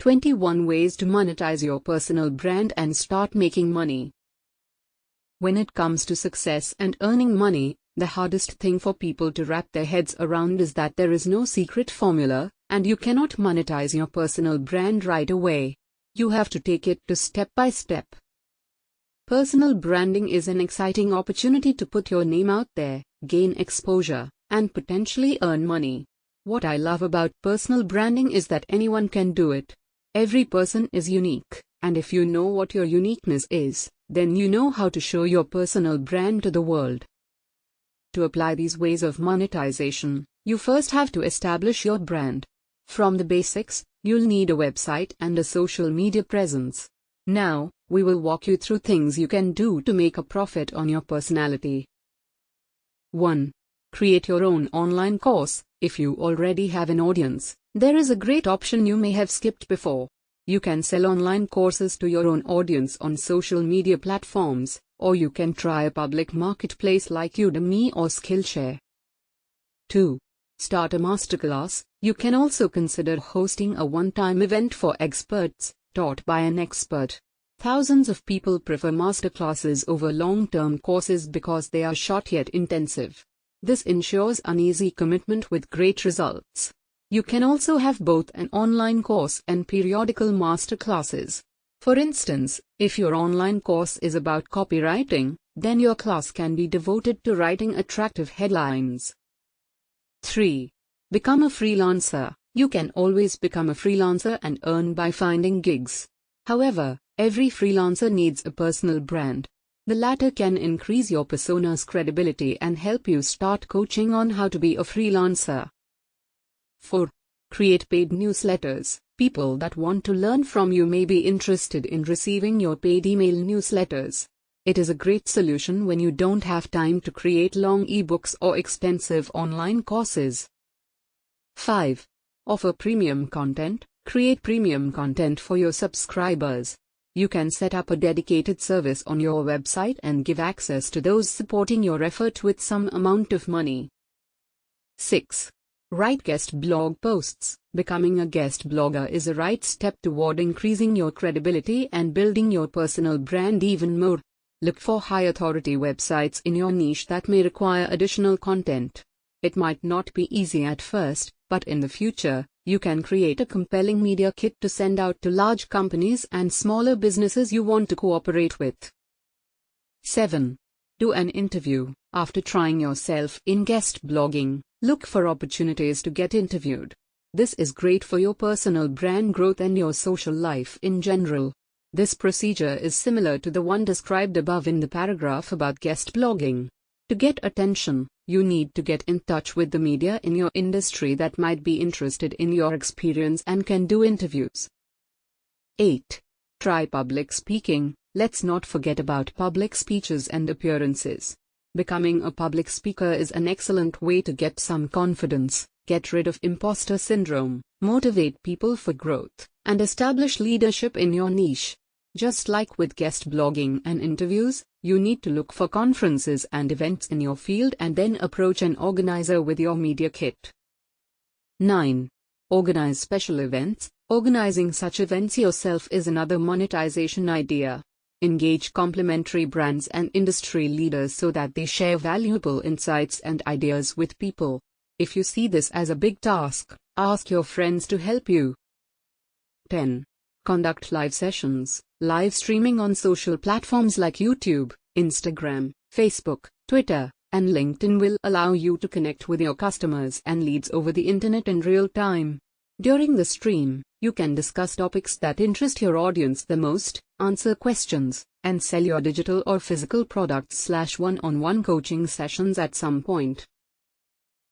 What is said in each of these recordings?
21 Ways to monetize your personal brand and start making money. When it comes to success and earning money, the hardest thing for people to wrap their heads around is that there is no secret formula, and you cannot monetize your personal brand right away. You have to take it to step by step. Personal branding is an exciting opportunity to put your name out there, gain exposure, and potentially earn money. What I love about personal branding is that anyone can do it. Every person is unique, and if you know what your uniqueness is, then you know how to show your personal brand to the world. To apply these ways of monetization, you first have to establish your brand. From the basics, you'll need a website and a social media presence. Now, we will walk you through things you can do to make a profit on your personality. 1. Create your own online course. If you already have an audience, there is a great option you may have skipped before. You can sell online courses to your own audience on social media platforms, or you can try a public marketplace like Udemy or Skillshare. 2. Start a masterclass. You can also consider hosting a one-time event for experts, taught by an expert. Thousands of people prefer masterclasses over long-term courses because they are short yet intensive. This ensures an easy commitment with great results. You can also have both an online course and periodical masterclasses. For instance, if your online course is about copywriting, then your class can be devoted to writing attractive headlines. 3. Become a freelancer. You can always become a freelancer and earn by finding gigs. However, every freelancer needs a personal brand. The latter can increase your persona's credibility and help you start coaching on how to be a freelancer. 4. Create paid newsletters. People that want to learn from you may be interested in receiving your paid email newsletters. It is a great solution when you don't have time to create long ebooks or expensive online courses. 5. Offer premium content. Create premium content for your subscribers. You can set up a dedicated service on your website and give access to those supporting your effort with some amount of money. 6. Write guest blog posts. Becoming a guest blogger is a right step toward increasing your credibility and building your personal brand even more. Look for high-authority websites in your niche that may require additional content. It might not be easy at first, but in the future, you can create a compelling media kit to send out to large companies and smaller businesses you want to cooperate with. 7. Do an interview. After trying yourself in guest blogging, look for opportunities to get interviewed. This is great for your personal brand growth and your social life in general. This procedure is similar to the one described above in the paragraph about guest blogging. To get attention, you need to get in touch with the media in your industry that might be interested in your experience and can do interviews. 8. Try public speaking. Let's not forget about public speeches and appearances. Becoming a public speaker is an excellent way to get some confidence, get rid of imposter syndrome, motivate people for growth, and establish leadership in your niche. Just like with guest blogging and interviews, you need to look for conferences and events in your field and then approach an organizer with your media kit. 9. Organize special events. Organizing such events yourself is another monetization idea. Engage complementary brands and industry leaders so that they share valuable insights and ideas with people. If you see this as a big task, ask your friends to help you. 10. Conduct live sessions. Live streaming on social platforms like YouTube, Instagram, Facebook, Twitter, and LinkedIn will allow you to connect with your customers and leads over the internet in real time. During the stream, you can discuss topics that interest your audience the most, answer questions, and sell your digital or physical products/one-on-one coaching sessions at some point.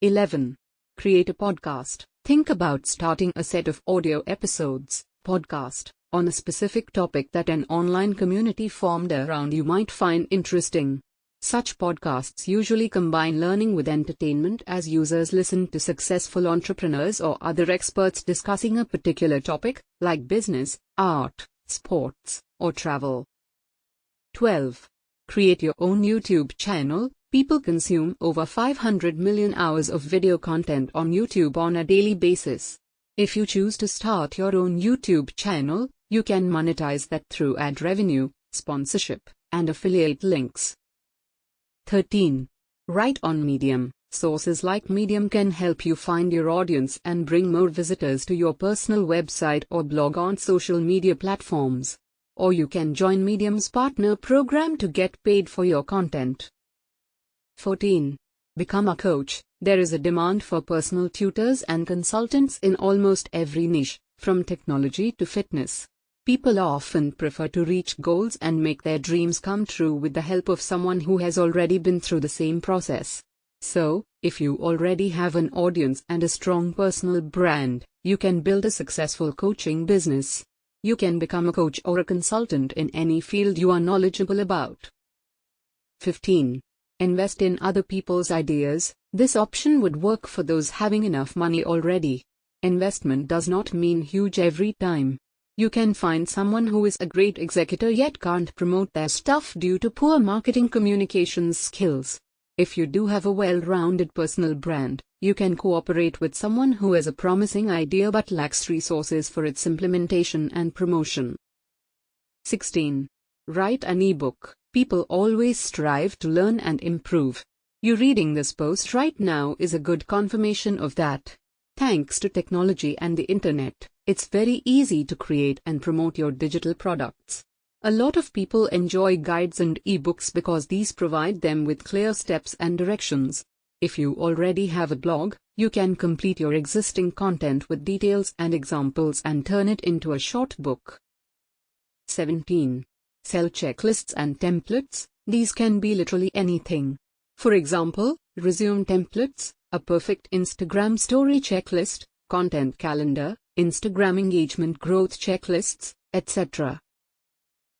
11. Create a podcast. Think about starting a set of audio episodes, podcast, on a specific topic that an online community formed around you might find interesting. Such podcasts usually combine learning with entertainment as users listen to successful entrepreneurs or other experts discussing a particular topic, like business, art, sports, or travel. 12. Create your own YouTube channel. People consume over 500 million hours of video content on YouTube on a daily basis. If you choose to start your own YouTube channel, you can monetize that through ad revenue, sponsorship, and affiliate links. 13. Write on Medium. Sources like Medium can help you find your audience and bring more visitors to your personal website or blog on social media platforms. Or you can join Medium's partner program to get paid for your content. 14. Become a coach. There is a demand for personal tutors and consultants in almost every niche, from technology to fitness. People often prefer to reach goals and make their dreams come true with the help of someone who has already been through the same process. So, if you already have an audience and a strong personal brand, you can build a successful coaching business. You can become a coach or a consultant in any field you are knowledgeable about. 15. Invest in other people's ideas. This option would work for those having enough money already. Investment does not mean huge every time. You can find someone who is a great executor yet can't promote their stuff due to poor marketing communications skills. If you do have a well-rounded personal brand, you can cooperate with someone who has a promising idea but lacks resources for its implementation and promotion. 16. Write an ebook. People always strive to learn and improve. You reading this post right now is a good confirmation of that. Thanks to technology and the internet, it's very easy to create and promote your digital products. A lot of people enjoy guides and ebooks because these provide them with clear steps and directions. If you already have a blog, you can complete your existing content with details and examples and turn it into a short book. 17. Sell checklists and templates. These can be literally anything. For example, resume templates, a perfect Instagram story checklist, content calendar, Instagram engagement growth checklists, etc.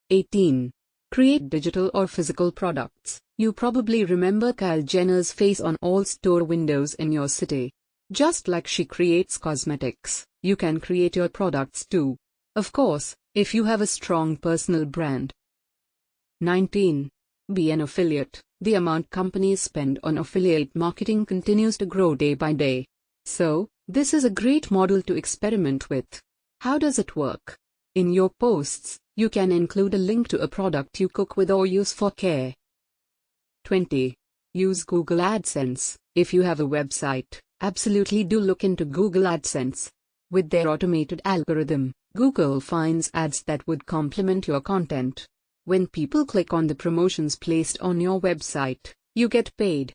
18. Create digital or physical products. You probably remember Kylie Jenner's face on all store windows in your city. Just like she creates cosmetics, you can create your products too. Of course, if you have a strong personal brand. 19. Be an affiliate. The amount companies spend on affiliate marketing continues to grow day by day. So, this is a great model to experiment with. How does it work? In your posts, you can include a link to a product you cook with or use for care. 20. Use Google AdSense. If you have a website, absolutely do look into Google AdSense. With their automated algorithm, Google finds ads that would complement your content. When people click on the promotions placed on your website, you get paid.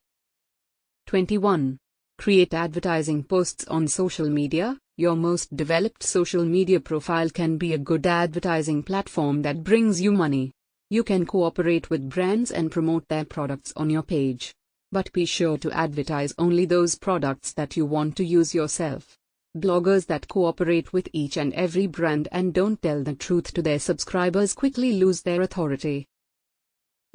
21. Create advertising posts on social media. Your most developed social media profile can be a good advertising platform that brings you money. You can cooperate with brands and promote their products on your page. But be sure to advertise only those products that you want to use yourself. Bloggers that cooperate with each and every brand and don't tell the truth to their subscribers quickly lose their authority.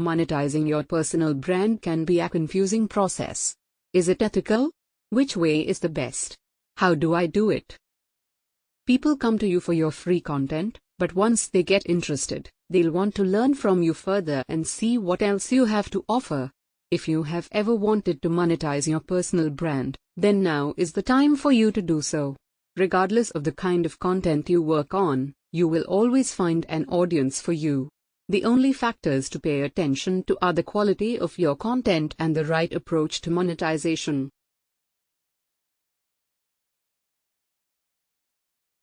Monetizing your personal brand can be a confusing process. Is it ethical? Which way is the best? How do I do it? People come to you for your free content, but once they get interested, they'll want to learn from you further and see what else you have to offer. If you have ever wanted to monetize your personal brand, then now is the time for you to do so. Regardless of the kind of content you work on, you will always find an audience for you. The only factors to pay attention to are the quality of your content and the right approach to monetization.